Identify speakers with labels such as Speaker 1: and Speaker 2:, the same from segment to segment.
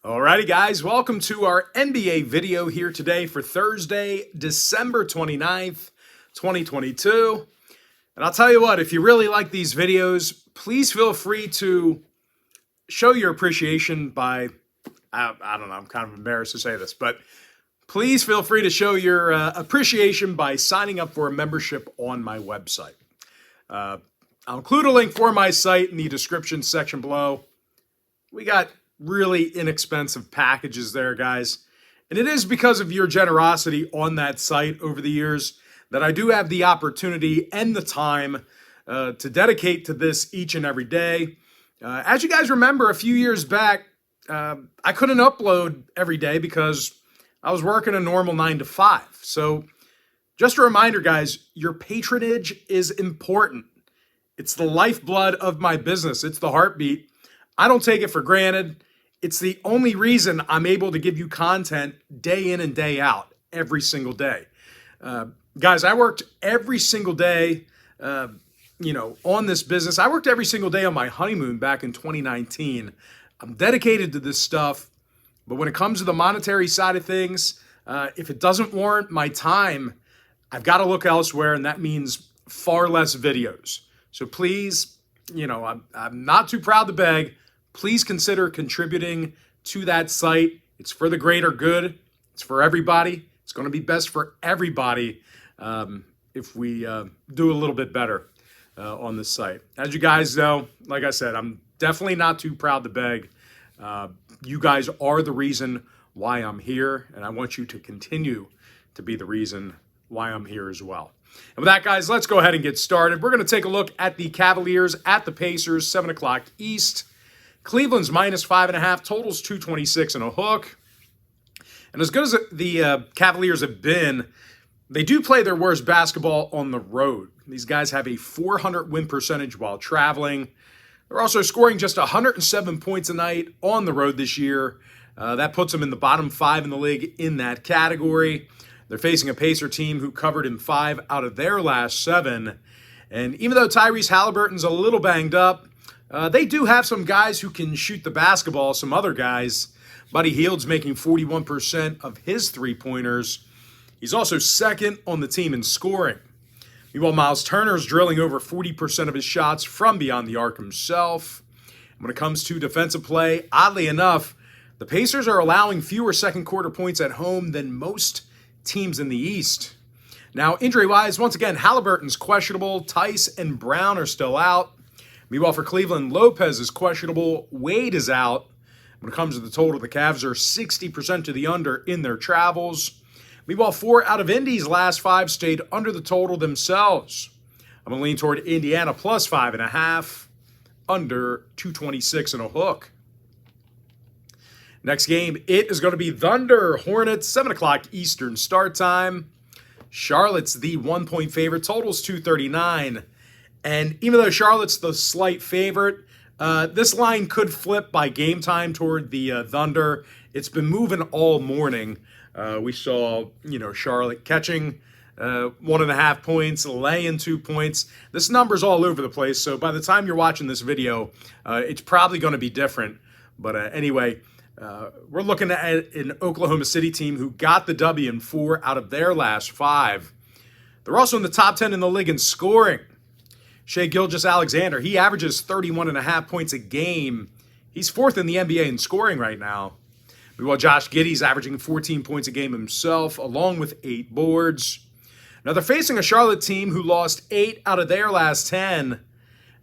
Speaker 1: Alrighty guys, welcome to our NBA video here today for Thursday, December 29th, 2022. And I'll tell you what, if you really like these videos, please feel free to show your appreciation by, I don't know, I'm kind of embarrassed to say this, but please feel free to show your appreciation by signing up for a membership on my website. I'll include a link for my site in the description section below. We got really inexpensive packages there, guys. And it is because of your generosity on that site over the years that I do have the opportunity and the time to dedicate to this each and every day. As you guys remember, a few years back, I couldn't upload every day because I was working a normal 9 to 5. So just a reminder, guys, your patronage is important. It's the lifeblood of my business. It's the heartbeat. I don't take it for granted. It's the only reason I'm able to give you content day in and day out, every single day. Guys, I worked every single day, on this business. I worked every single day on my honeymoon back in 2019. I'm dedicated to this stuff, but when it comes to the monetary side of things, if it doesn't warrant my time, I've got to look elsewhere, and that means far less videos. So please, I'm not too proud to beg. Please consider contributing to that site. It's for the greater good. It's for everybody. It's going to be best for everybody if we do a little bit better on this site. As you guys know, like I said, I'm definitely not too proud to beg. You guys are the reason why I'm here, and I want you to continue to be the reason why I'm here as well. And with that, guys, let's go ahead and get started. We're going to take a look at the Cavaliers at the Pacers, 7 o'clock East. Cleveland's minus 5.5, totals 226 and a hook. And as good as the Cavaliers have been, they do play their worst basketball on the road. These guys have a 400 win percentage while traveling. They're also scoring just 107 points a night on the road this year. That puts them in the bottom 5 in the league in that category. They're facing a Pacer team who covered in 5 out of their last 7. And even though Tyrese Halliburton's a little banged up, they do have some guys who can shoot the basketball, some other guys. Buddy Hield's making 41% of his three-pointers. He's also second on the team in scoring. Meanwhile, Miles Turner's drilling over 40% of his shots from beyond the arc himself. When it comes to defensive play, oddly enough, the Pacers are allowing fewer second-quarter points at home than most teams in the East. Now, injury-wise, once again, Halliburton's questionable. Tice and Brown are still out. Meanwhile, for Cleveland, Lopez is questionable. Wade is out. When it comes to the total, the Cavs are 60% to the under in their travels. Meanwhile, 4 out of Indy's last 5 stayed under the total themselves. I'm going to lean toward Indiana plus 5.5, under 226 and a hook. Next game, it is going to be Thunder Hornets, 7 o'clock Eastern start time. Charlotte's the 1-point favorite, totals 239. And even though Charlotte's the slight favorite, this line could flip by game time toward the Thunder. It's been moving all morning. We saw, Charlotte catching 1.5 points, laying 2 points. This number's all over the place, so by the time you're watching this video, it's probably going to be different. But anyway, we're looking at an Oklahoma City team who got the W in 4 out of their last 5. They're also in the top 10 in the league in scoring. Shai Gilgeous-Alexander, he averages 31.5 points a game. He's 4th in the NBA in scoring right now. Meanwhile, Josh Giddey's averaging 14 points a game himself, along with 8 boards. Now, they're facing a Charlotte team who lost 8 out of their last 10. And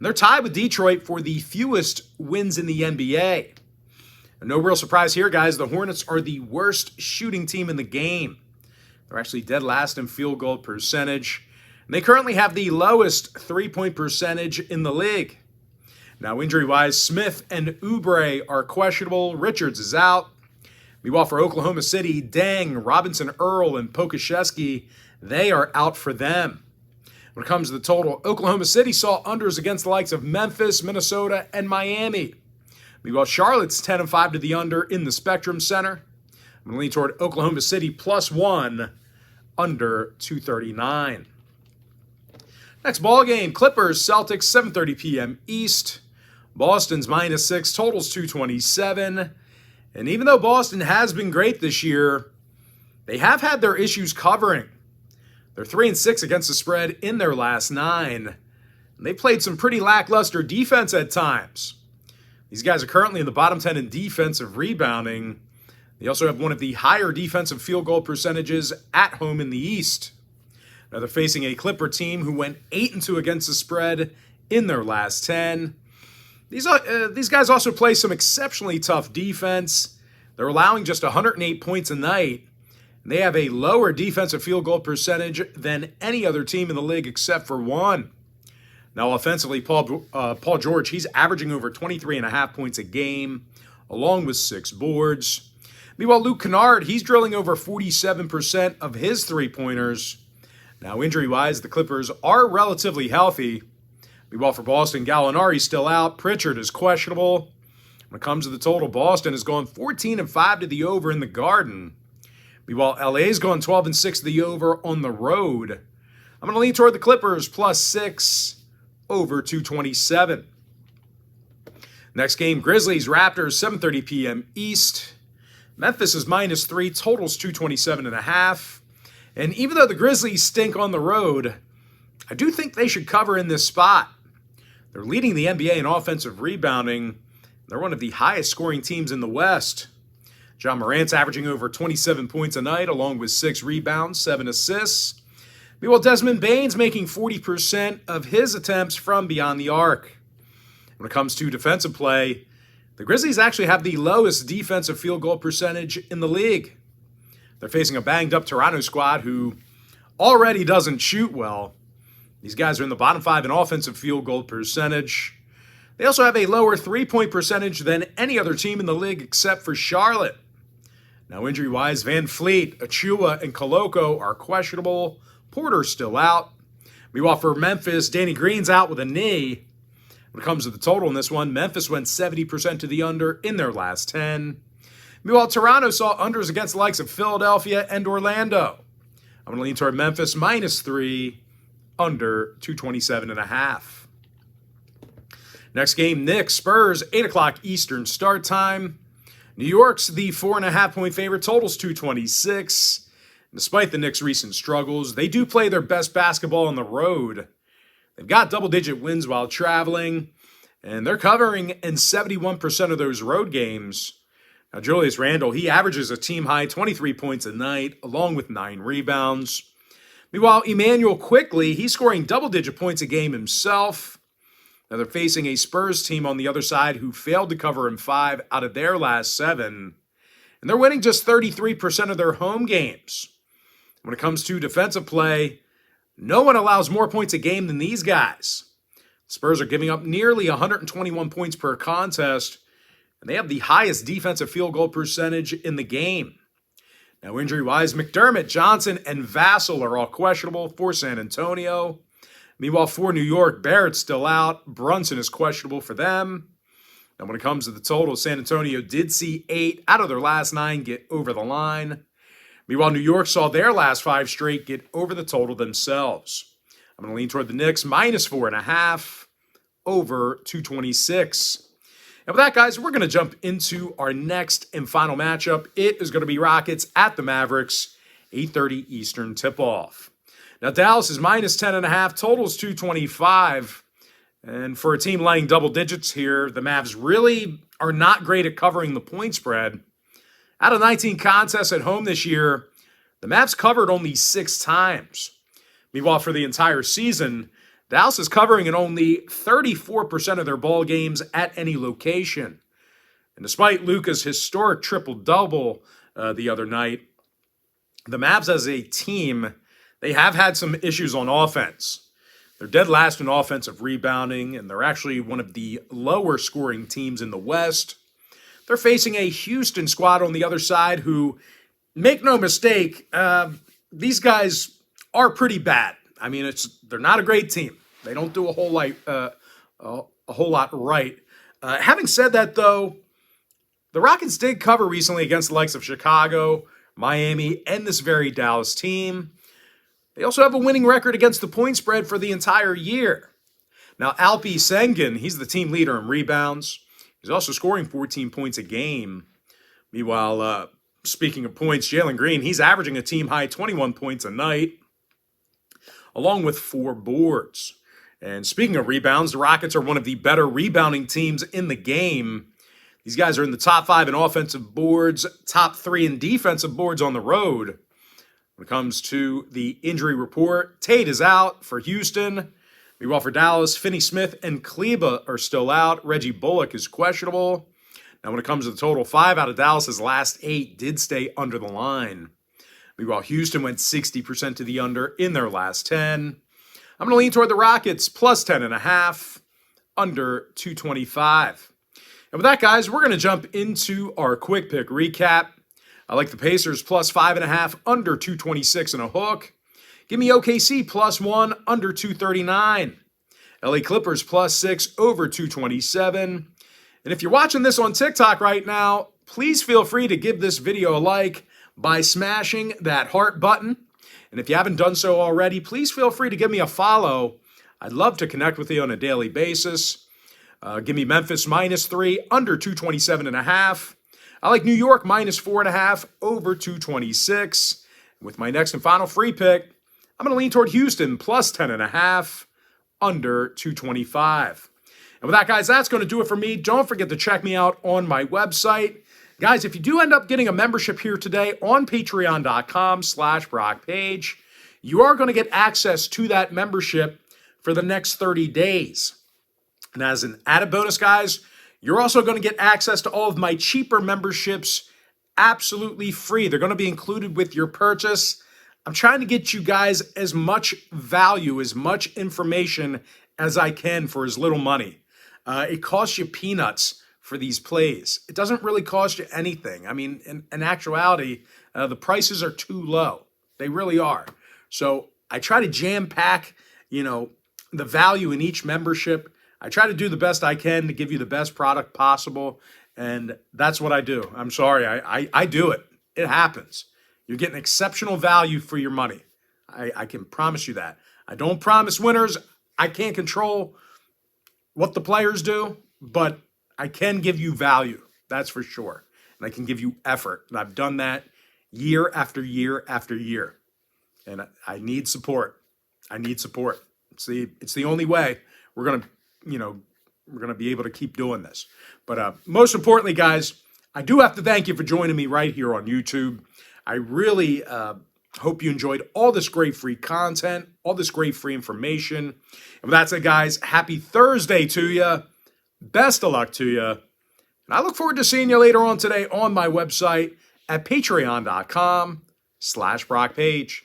Speaker 1: they're tied with Detroit for the fewest wins in the NBA. And no real surprise here, guys. The Hornets are the worst shooting team in the game. They're actually dead last in field goal percentage. And they currently have the lowest three-point percentage in the league. Now, injury-wise, Smith and Oubre are questionable. Richards is out. Meanwhile, for Oklahoma City, Deng, Robinson Earl, and Pokusevski, they are out for them. When it comes to the total, Oklahoma City saw unders against the likes of Memphis, Minnesota, and Miami. Meanwhile, Charlotte's 10-5 to the under in the Spectrum Center. I'm going to lean toward Oklahoma City plus 1, under 239. Next ball game, Clippers, Celtics, 7:30 p.m. East. Boston's -6, totals 227. And even though Boston has been great this year, they have had their issues covering. They're 3-6 against the spread in their last 9. And they played some pretty lackluster defense at times. These guys are currently in the bottom 10 in defensive rebounding. They also have one of the higher defensive field goal percentages at home in the East. Now they're facing a Clipper team who went 8-2 against the spread in their last 10. These guys also play some exceptionally tough defense. They're allowing just 108 points a night. They have a lower defensive field goal percentage than any other team in the league except for one. Now, offensively, Paul George, he's averaging over 23.5 points a game, along with 6 boards. Meanwhile, Luke Kennard, he's drilling over 47% of his three-pointers. Now, injury-wise, the Clippers are relatively healthy. Meanwhile, for Boston, Gallinari's still out. Pritchard is questionable. When it comes to the total, Boston has gone 14-5 to the over in the Garden. Meanwhile, LA's gone 12-6 to the over on the road. I'm going to lean toward the Clippers +6 over 227. Next game, Grizzlies, Raptors, 7:30 p.m. East. Memphis is -3, totals 227.5. And even though the Grizzlies stink on the road, I do think they should cover in this spot. They're leading the NBA in offensive rebounding. They're one of the highest scoring teams in the West. John Morant's averaging over 27 points a night, along with 6 rebounds, 7 assists. Meanwhile, Desmond Bane's making 40% of his attempts from beyond the arc. When it comes to defensive play, the Grizzlies actually have the lowest defensive field goal percentage in the league. They're facing a banged-up Toronto squad who already doesn't shoot well. These guys are in the bottom 5 in offensive field goal percentage. They also have a lower three-point percentage than any other team in the league except for Charlotte. Now, injury-wise, Van Fleet, Achua, and Koloko are questionable. Porter's still out. Meanwhile, for Memphis, Danny Green's out with a knee. When it comes to the total in this one, Memphis went 70% to the under in their last 10. Meanwhile, Toronto saw unders against the likes of Philadelphia and Orlando. I'm going to lean toward Memphis -3, under 227.5. Next game, Knicks, Spurs, 8 o'clock Eastern start time. New York's the 4.5-point favorite, totals 226. Despite the Knicks' recent struggles, they do play their best basketball on the road. They've got double-digit wins while traveling, and they're covering in 71% of those road games. Now, Julius Randle, he averages a team-high 23 points a night, along with 9 rebounds. Meanwhile, Emmanuel Quickley, he's scoring double-digit points a game himself. Now, they're facing a Spurs team on the other side who failed to cover in 5 out of their last 7. And they're winning just 33% of their home games. When it comes to defensive play, no one allows more points a game than these guys. The Spurs are giving up nearly 121 points per contest, and they have the highest defensive field goal percentage in the game. Now, injury-wise, McDermott, Johnson, and Vassell are all questionable for San Antonio. Meanwhile, for New York, Barrett's still out. Brunson is questionable for them. And when it comes to the total, San Antonio did see 8 out of their last 9 get over the line. Meanwhile, New York saw their last 5 straight get over the total themselves. I'm going to lean toward the Knicks, -4.5, over 226. And with that, guys, we're going to jump into our next and final matchup. It is going to be Rockets at the Mavericks, 8:30 Eastern tip-off. Now, Dallas is -10.5, totals 225. And for a team laying double digits here, the Mavs really are not great at covering the point spread. Out of 19 contests at home this year, the Mavs covered only 6 times. Meanwhile, for the entire season, Dallas is covering in only 34% of their ball games at any location. And despite Luka's historic triple-double the other night, the Mavs as a team, they have had some issues on offense. They're dead last in offensive rebounding, and they're actually one of the lower scoring teams in the West. They're facing a Houston squad on the other side who, make no mistake, these guys are pretty bad. I mean, they're not a great team. They don't do a whole lot right. Having said that, though, the Rockets did cover recently against the likes of Chicago, Miami, and this very Dallas team. They also have a winning record against the point spread for the entire year. Now, Alpi Sengun, he's the team leader in rebounds. He's also scoring 14 points a game. Meanwhile, speaking of points, Jalen Green, he's averaging a team-high 21 points a night, along with 4 boards. And speaking of rebounds, the Rockets are one of the better rebounding teams in the game. These guys are in the top 5 in offensive boards, top 3 in defensive boards on the road. When it comes to the injury report, Tate is out for Houston. Meanwhile, for Dallas, Finney-Smith and Kleba are still out. Reggie Bullock is questionable. Now, when it comes to the total, 5 out of Dallas's last 8 did stay under the line. Meanwhile, Houston went 60% to the under in their last 10. I'm going to lean toward the Rockets, plus 10.5, under 225. And with that, guys, we're going to jump into our quick pick recap. I like the Pacers, plus 5.5, under 226 and a hook. Give me OKC, plus 1, under 239. LA Clippers, plus 6, over 227. And if you're watching this on TikTok right now, please feel free to give this video a like by smashing that heart button. And if you haven't done so already, please feel free to give me a follow. I'd love to connect with you on a daily basis. Give me Memphis, minus 3, under 227.5. I like New York, minus 4.5, over 226. With my next and final free pick, I'm going to lean toward Houston, plus 10.5, under 225. And with that, guys, that's going to do it for me. Don't forget to check me out on my website. Guys, if you do end up getting a membership here today on patreon.com/BrockPage, you are going to get access to that membership for the next 30 days. And as an added bonus, guys, you're also going to get access to all of my cheaper memberships absolutely free. They're going to be included with your purchase. I'm trying to get you guys as much value, as much information as I can for as little money. It costs you peanuts for these plays. It doesn't really cost you anything. I mean, in actuality, the prices are too low. They really are. So I try to jam pack, the value in each membership. I try to do the best I can to give you the best product possible. And that's what I do. I'm sorry. I do it. It happens. You're getting exceptional value for your money. I can promise you that. I don't promise winners. I can't control what the players do, but I can give you value. That's for sure. And I can give you effort. And I've done that year after year after year. And I need support. I need support. It's the only way we're going to, we're going to be able to keep doing this. But most importantly, guys, I do have to thank you for joining me right here on YouTube. I really hope you enjoyed all this great free content, all this great free information. And with that said, guys, happy Thursday to you. Best of luck to you. And I look forward to seeing you later on today on my website at patreon.com/BrockPage.